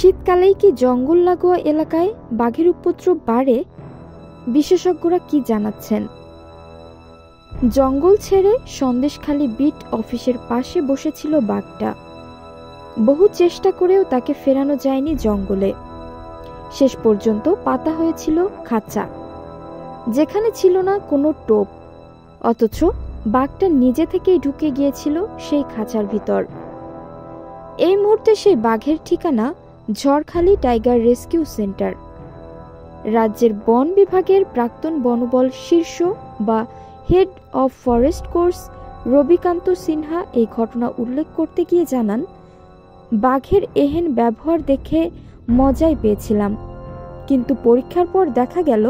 শীতকালেই কি জঙ্গল লাগোয়া এলাকায় বাঘের উপদ্রব বাড়ে? বিশেষজ্ঞরা কি জানাচ্ছেন? জঙ্গল ছেড়ে সন্দেশখালী বিট অফিসের পাশে বসেছিল বাঘটা। বহু চেষ্টা করেও তাকে ফেরানো যায়নি জঙ্গলে। শেষ পর্যন্ত পাতা হয়েছিল খাঁচা, যেখানে ছিল না কোনো টোপ, অথচ বাঘটা নিজে থেকেই ঢুকে গিয়েছিল সেই খাঁচার ভিতর। এই মুহূর্তে সেই বাঘের ঠিকানা ঝড়খালি টাইগার রেস্কিউ সেন্টার। রাজ্যের বন বিভাগের প্রাক্তন বনবল শীর্ষ বা head of forest course Ravikant Sinha এই ঘটনা উল্লেখ করতে গিয়ে জানান, বাঘের এহেন ব্যবহার দেখে মজাই পেয়েছিলাম, কিন্তু পরীক্ষার পর দেখা গেল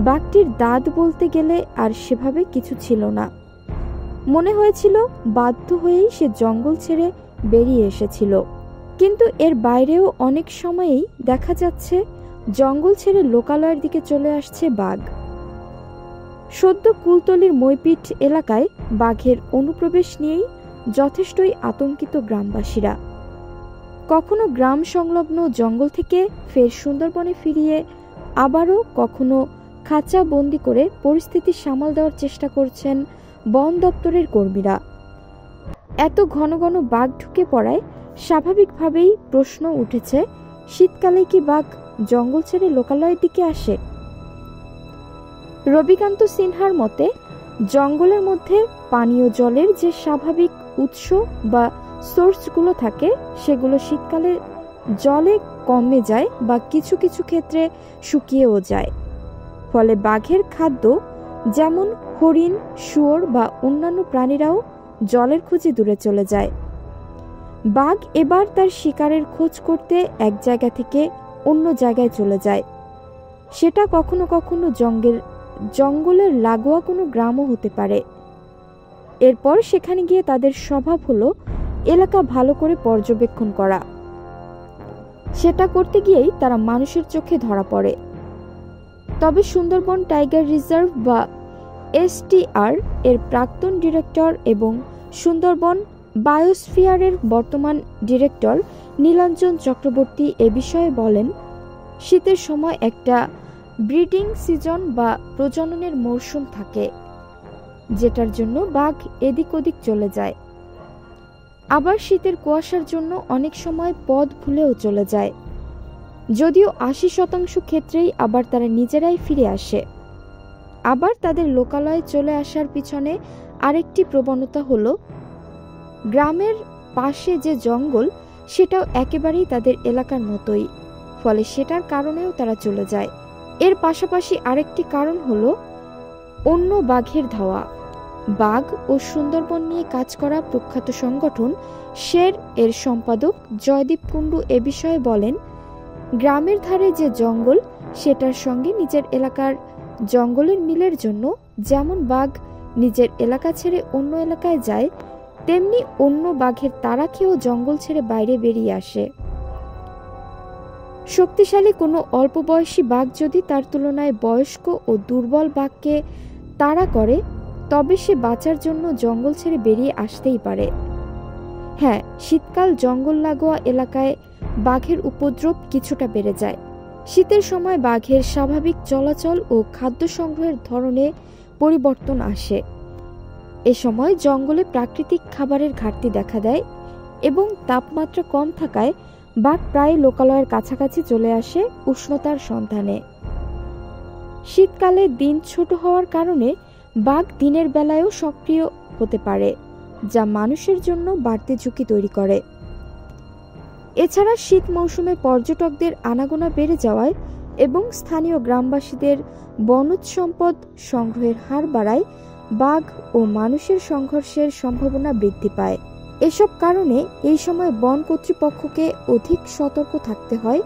বাঘটির দাঁত বলতে গেলে আর সেভাবে কিছু ছিল না। মনে হয়েছিল বাধ্য হয়েই সে জঙ্গল ছেড়ে বেরিয়ে এসেছিল। কিন্তু এর বাইরেও অনেক সময়েই দেখা যাচ্ছে জঙ্গল ছেড়ে লোকালয়ের দিকে চলে আসছে বাঘ। সদ্য কুলতলির মইপিঠ এলাকায় বাঘের অনুপ্রবেশ নিয়েই যথেষ্টই আতঙ্কিত গ্রামবাসীরা। কখনো গ্রাম সংলগ্ন জঙ্গল থেকে ফের সুন্দরবনে ফিরিয়ে, আবারও কখনো খাঁচা বন্দি করে পরিস্থিতি সামাল দেওয়ার চেষ্টা করছেন বন দপ্তরের কর্মীরা। এত ঘন ঘন বাঘ ঢুকে পড়ায় স্বাভাবিকভাবেই প্রশ্ন উঠেছে, শীতকালে কি বাঘ জঙ্গল ছেড়ে লোকালয়ের দিকে আসে? রবিকান্ত সিনহার মতে, জঙ্গলের মধ্যে পানীয় জলের যে স্বাভাবিক উৎস বা সোর্সগুলো থাকে, সেগুলো শীতকালে জলে কমে যায় বা কিছু কিছু ক্ষেত্রে শুকিয়েও যায়। ফলে বাঘের খাদ্য, যেমন হরিণ, শুয়োর বা অন্যান্য প্রাণীরাও জলের খোঁজে দূরে চলে যায়। বাঘ এবার তার শিকারের খোঁজ করতে এক জায়গা থেকে অন্য জায়গায় চলে যায়। সেটা কখনো কখনো জঙ্গলের লাগোয়া কোনো গ্রামও হতে পারে। এরপর সেখানে গিয়ে তাদের স্বভাব হলো এলাকা ভালো করে পর্যবেক্ষণ করা। সেটা করতে গিয়েই তারা মানুষের চোখে ধরা পড়ে। তবে সুন্দরবন টাইগার রিজার্ভ বা STR এর প্রাক্তন ডিরেক্টর এবং সুন্দরবন বায়োস্ফিয়ারের বর্তমান ডিরেক্টর নীলাঞ্জন চক্রবর্তী এ বিষয়ে বলেন, শীতের সময় একটা ব্রিডিং সিজন বা প্রজননের মরশুম থাকে, যেটার জন্য বাঘ এদিক ওদিক চলে যায়। আবার শীতের কুয়াশার জন্য অনেক সময় পথ ভুলেও চলে যায়। যদিও 80% ক্ষেত্রেই আবার তারা নিজেরাই ফিরে আসে। আবার তাদের লোকালয়ে চলে আসার পিছনে আরেকটি প্রবণতা হলো, গ্রামের পাশে যে জঙ্গল, সেটাও একেবারেই তাদের এলাকার মতোই, ফলে সেটার কারণেও তারা চলে যায়। এর পাশাপাশি আরেকটি কারণ হলো অন্য বাঘের ধাওয়া। বাঘ ও সুন্দরবন নিয়ে কাজ করা প্রখ্যাত সংগঠন শের এর সম্পাদক জয়দীপ কুণ্ডু এ বিষয়ে বলেন, গ্রামের ধারে যে জঙ্গল, সেটার সঙ্গে নিজের এলাকার জঙ্গলের মিলের জন্য যেমন বাঘ নিজের এলাকা ছেড়ে অন্য এলাকায় যায়, তেমনি অন্য বাঘের তাড়া খেয়েও জঙ্গল ছেড়ে বাইরে বেরিয়ে আসে। শক্তিশালী কোনো অল্প বয়সী বাঘ যদি তার তুলনায় বয়স্ক ও দুর্বল বাঘকে তাড়া করে, তবে সে বাঁচার জন্য জঙ্গল ছেড়ে বেরিয়ে আসতেই পারে। হ্যাঁ, শীতকাল জঙ্গল লাগোয়া এলাকায় বাঘের উপদ্রব কিছুটা বেড়ে যায়। শীতের সময় বাঘের স্বাভাবিক চলাচল ও খাদ্য সংগ্রহের ধরনে পরিবর্তন আসে। এ সময় জঙ্গলে প্রাকৃতিক খাবারের ঘাটতি দেখা দেয় এবং তাপমাত্রা কম থাকায় বাঘ প্রায় লোকালয়ের কাছাকাছি চলে আসে উষ্ণতার সন্ধানে। শীতকালে দিন ছোট হওয়ার কারণে বাঘ দিনের বেলায়ও সক্রিয় হতে পারে, যা মানুষের জন্য বাড়তি ঝুঁকি তৈরি করে। এছাড়া শীত মৌসুমে পর্যটকদের আনাগোনা বেড়ে যাওয়ায় এবং স্থানীয় গ্রামবাসীদের বনজ সম্পদ সংগ্রহের হার বাড়ায় বাঘ ও মানুষের সংঘর্ষের সম্ভাবনা বৃদ্ধি পায়। এসব কারণে এই সময় বন কর্তৃপক্ষকে অধিক সতর্ক থাকতে হয়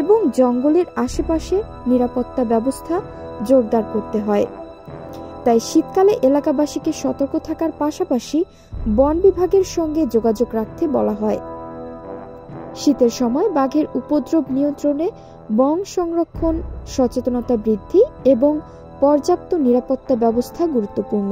এবং জঙ্গলের আশেপাশে নিরাপত্তা ব্যবস্থা জোরদার করতে হয়। তাই শীতকালে এলাকাবাসীকে সতর্ক থাকার পাশাপাশি বন বিভাগের সঙ্গে যোগাযোগ রাখতে বলা হয়। শীতের সময় বাঘের উপদ্রব নিয়ন্ত্রণে বন সংরক্ষণ, সচেতনতা বৃদ্ধি এবং পর্যাপ্ত নিরাপত্তা ব্যবস্থা গুরুত্বপূর্ণ।